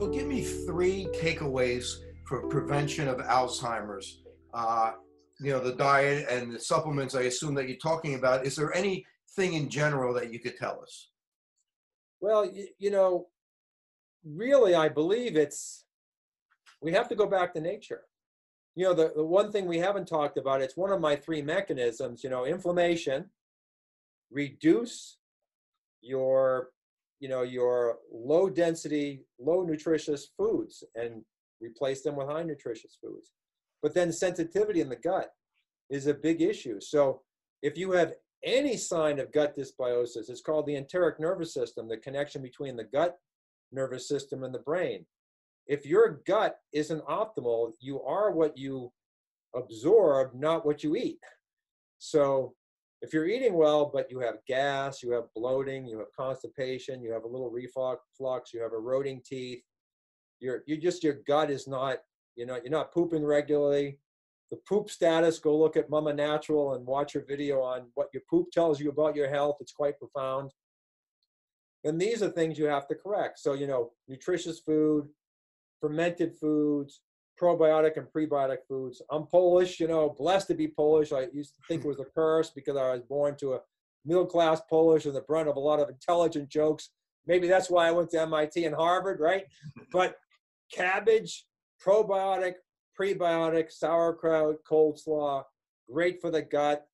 So give me three takeaways for prevention of Alzheimer's. Uh, the diet and the supplements, I assume that you're talking about. Is there anything in general that you could tell us? Well, really, I believe we have to go back to nature. The one thing we haven't talked about, it's one of my three mechanisms, inflammation, reduce your, your low density, low nutritious foods and replace them with high nutritious foods. But then sensitivity in the gut is a big issue. So if you have any sign of gut dysbiosis, it's called the enteric nervous system, the connection between the gut nervous system and the brain. If your gut isn't optimal, you are what you absorb, not what you eat. So if you're eating well, but you have gas, you have bloating, you have constipation, you have a little reflux, you have eroding teeth, your gut is not, you're not pooping regularly. The poop status, go look at Mama Natural and watch her video on what your poop tells you about your health. It's quite profound. And these are things you have to correct. So, nutritious food, fermented foods, probiotic and prebiotic foods. I'm Polish, blessed to be Polish. I used to think it was a curse because I was born to a middle-class Polish and the brunt of a lot of intelligent jokes. Maybe that's why I went to MIT and Harvard, right? But cabbage, probiotic, prebiotic, sauerkraut, cold slaw, great for the gut,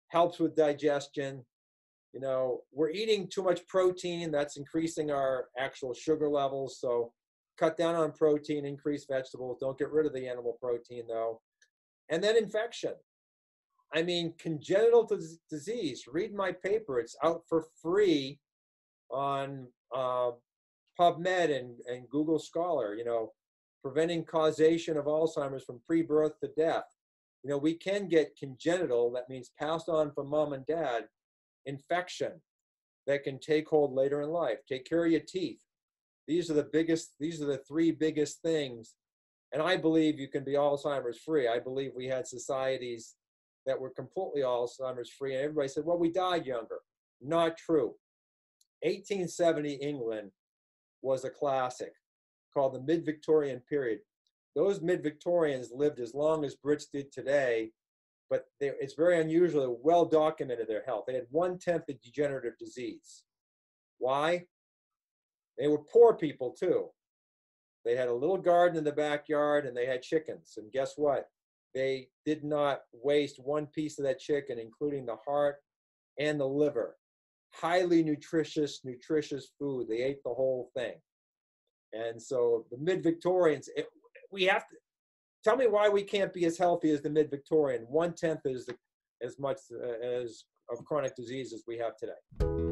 helps with digestion. We're eating too much protein. That's increasing our actual sugar levels. So cut down on protein, increase vegetables. Don't get rid of the animal protein, though. And then infection. I mean, congenital disease. Read my paper. It's out for free on PubMed and Google Scholar, preventing causation of Alzheimer's from pre-birth to death. We can get congenital, that means passed on from mom and dad, infection that can take hold later in life. Take care of your teeth. These are the three biggest things. And I believe you can be Alzheimer's free. I believe we had societies that were completely Alzheimer's free. And everybody said, well, we died younger. Not true. 1870 England was a classic called the mid-Victorian period. Those mid-Victorians lived as long as Brits did today, but it's very unusual. They're well documented their health. They had 1/10 of degenerative disease. Why? They were poor people too. They had a little garden in the backyard and they had chickens. And guess what? They did not waste one piece of that chicken, including the heart and the liver. Highly nutritious food. They ate the whole thing. And so the mid-Victorians, we have to, tell me why we can't be as healthy as the mid-Victorian. 1/10 is as much as of chronic disease as we have today.